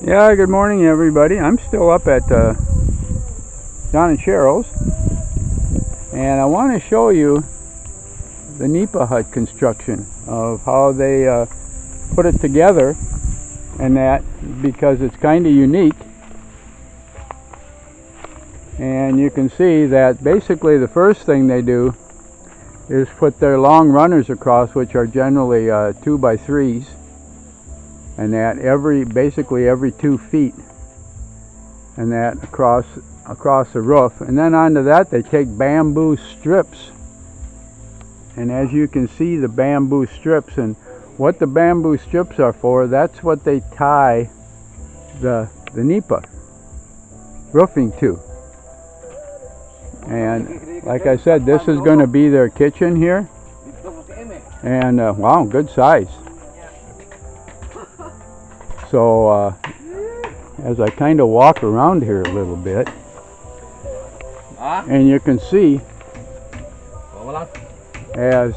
Yeah, good morning everybody. I'm still up at John and Cheryl's, and I want to show you the Nipa Hut construction of how they put it together, and that because it's kind of unique. And you can see that basically the first thing they do is put their long runners across, which are generally 2x3s, and that basically every 2 feet, and that across the roof. And then onto that they take bamboo strips, and as you can see, the bamboo strips, and what the bamboo strips are for, that's what they tie the Nipa roofing to. And like I said, this is going to be their kitchen here, and wow, good size. So as I kind of walk around here a little bit, and you can see as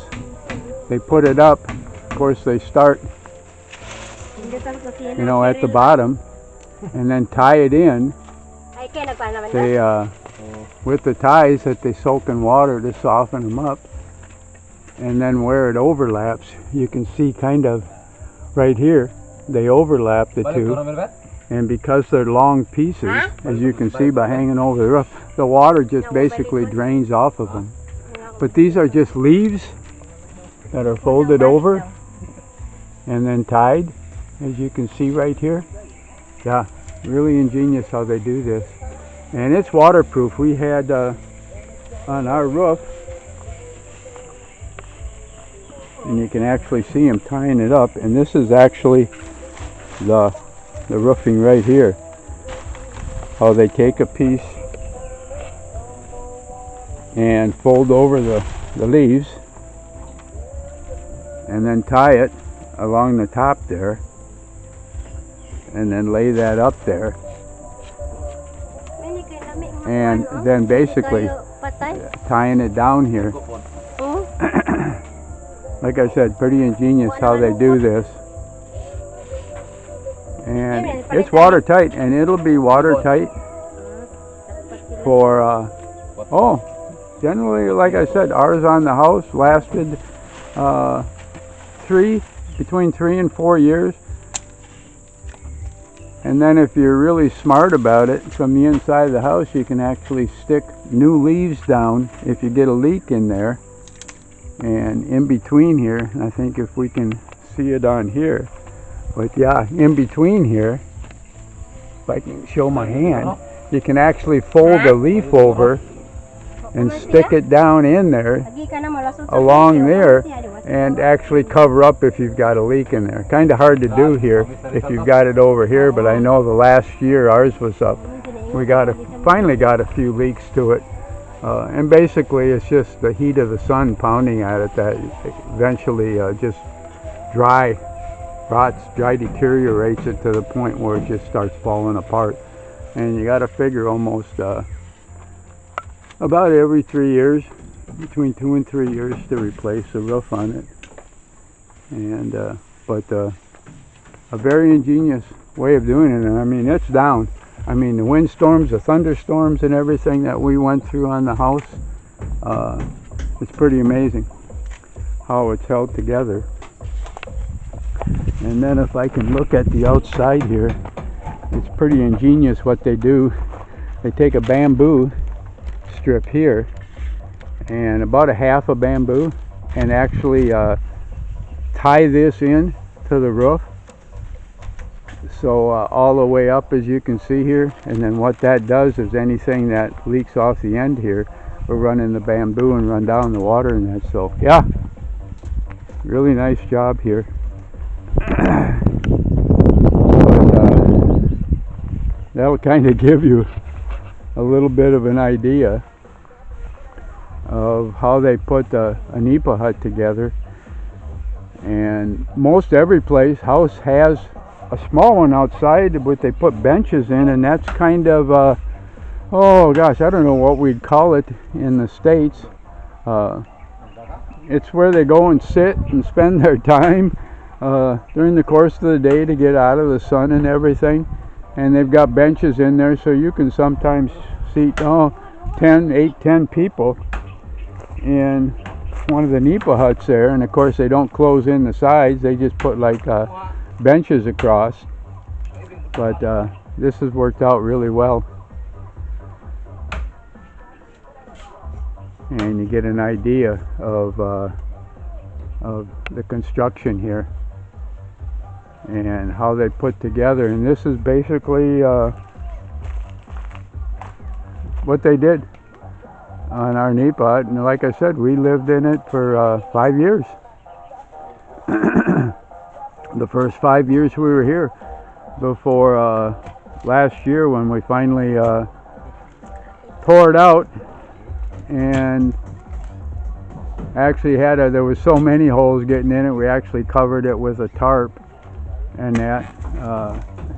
they put it up, of course they start, at the bottom, and then tie it in. They with the ties that they soak in water to soften them up, and then where it overlaps, you can see kind of right here, they overlap the two, and because they're long pieces, as you can see by hanging over the roof, the water just basically drains off of them. But these are just leaves that are folded over and then tied, as you can see right here. Yeah, really ingenious how they do this. And it's waterproof. We had on our roof, and you can actually see them tying it up, and this is actually the roofing right here. How they take a piece and fold over the leaves, and then tie it along the top there, and then lay that up there, and then basically tying it down here. Like I said, pretty ingenious how they do this. And it's watertight, and it'll be watertight for generally, like I said, ours on the house lasted between 3 and 4 years. And then if you're really smart about it, from the inside of the house you can actually stick new leaves down if you get a leak in there. And in between here, I think if we can see it on here, but yeah, in between here, if I can show my hand, you can actually fold a leaf over and stick it down in there, along there, and actually cover up if you've got a leak in there. Kind of hard to do here if you've got it over here, but I know the last year ours was up. We finally got a few leaks to it, and basically it's just the heat of the sun pounding at it that eventually just deteriorates it to the point where it just starts falling apart. And you got to figure almost about every 3 years, between 2 and 3 years, to replace the roof on it. And but a very ingenious way of doing it. And I mean, it's down. I mean, the windstorms, the thunderstorms, and everything that we went through on the house, it's pretty amazing how it's held together. And then if I can look at the outside here, it's pretty ingenious what they do. They take a bamboo strip here, and about a half a bamboo, and actually tie this in to the roof, so all the way up, as you can see here. And then what that does is anything that leaks off the end here will run in the bamboo and run down the water and that. So yeah, really nice job here. But that'll kind of give you a little bit of an idea of how they put a Nipa Hut together. And most every house has a small one outside, but they put benches in, and that's kind of oh gosh, I don't know what we'd call it in the States. It's where they go and sit and spend their time during the course of the day to get out of the sun and everything. and they've got benches in there, so you can sometimes seat 10 people in one of the Nipa huts there. And of course they don't close in the sides, they just put like benches across. But this has worked out really well, and you get an idea of the construction here and how they put together. And this is basically what they did on our Nipa Hut. And like I said, we lived in it for 5 years. The first 5 years we were here, before last year when we finally tore it out, and actually there was so many holes getting in it, we actually covered it with a tarp and that,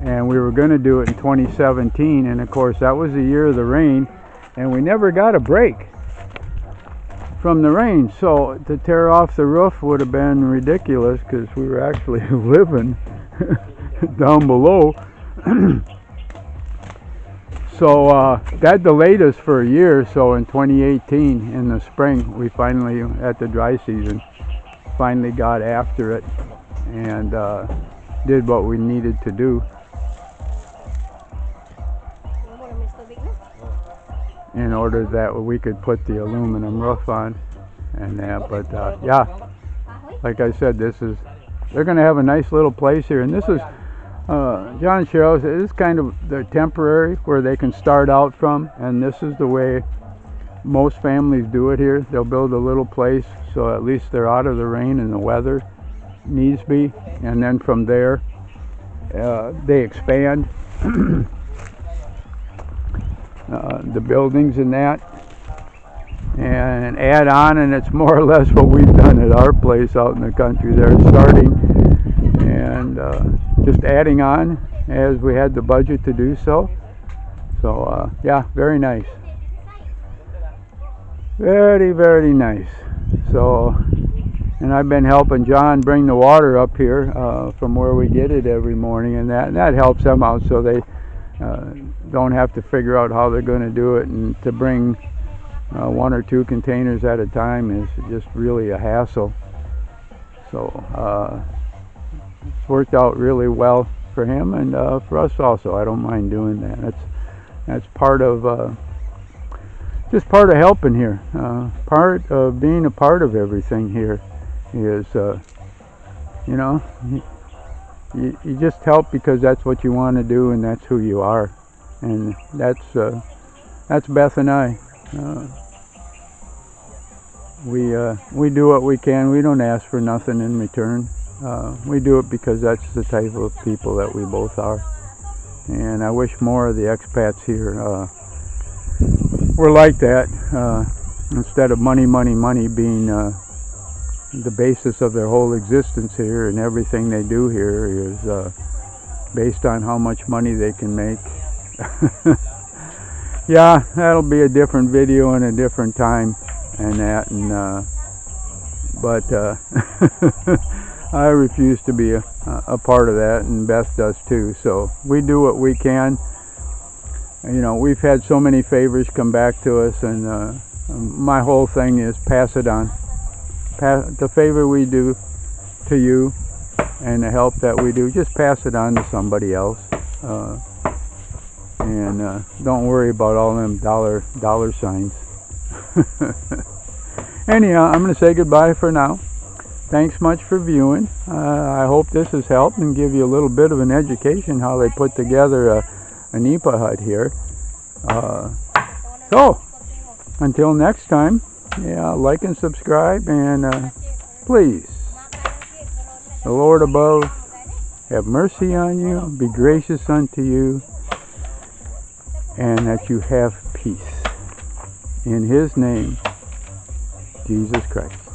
and we were going to do it in 2017, and of course that was the year of the rain, and we never got a break from the rain, so to tear off the roof would have been ridiculous, because we were actually living down below. So that delayed us for a year. So in 2018 in the spring, we finally, at the dry season, finally got after it and did what we needed to do in order that we could put the aluminum roof on and that. But yeah, like I said, they're going to have a nice little place here, and this is John and Cheryl said, this is kind of the temporary where they can start out from, and this is the way most families do it here. They'll build a little place so at least they're out of the rain and the weather needs be, and then from there they expand the buildings and that, and add on, and it's more or less what we've done at our place out in the country there, starting and just adding on as we had the budget to do so. So yeah, very nice, very, very nice. So, and I've been helping John bring the water up here from where we get it every morning, and that helps them out, so they don't have to figure out how they're going to do it, and to bring 1 or 2 containers at a time is just really a hassle. So it's worked out really well for him, and for us also. I don't mind doing that. That's part of just part of helping here. Part of being a part of everything here is you know, you just help because that's what you want to do and that's who you are, and that's Beth and I. We do what we can. We don't ask for nothing in return. We do it because that's the type of people that we both are, and I wish more of the expats here were like that, instead of money being the basis of their whole existence here, and everything they do here is based on how much money they can make. Yeah, that'll be a different video and a different time and that, and but I refuse to be a part of that, and Beth does too. So we do what we can. You know, we've had so many favors come back to us, and my whole thing is pass it on. The favor we do to you and the help that we do, just pass it on to somebody else, and don't worry about all them dollar signs. Anyhow, I'm going to say goodbye for now. Thanks much for viewing. I hope this has helped and give you a little bit of an education how they put together a Nipa hut here. So until next time, yeah, like and subscribe, and please, the Lord above have mercy on you, be gracious unto you, and that you have peace. In His name, Jesus Christ.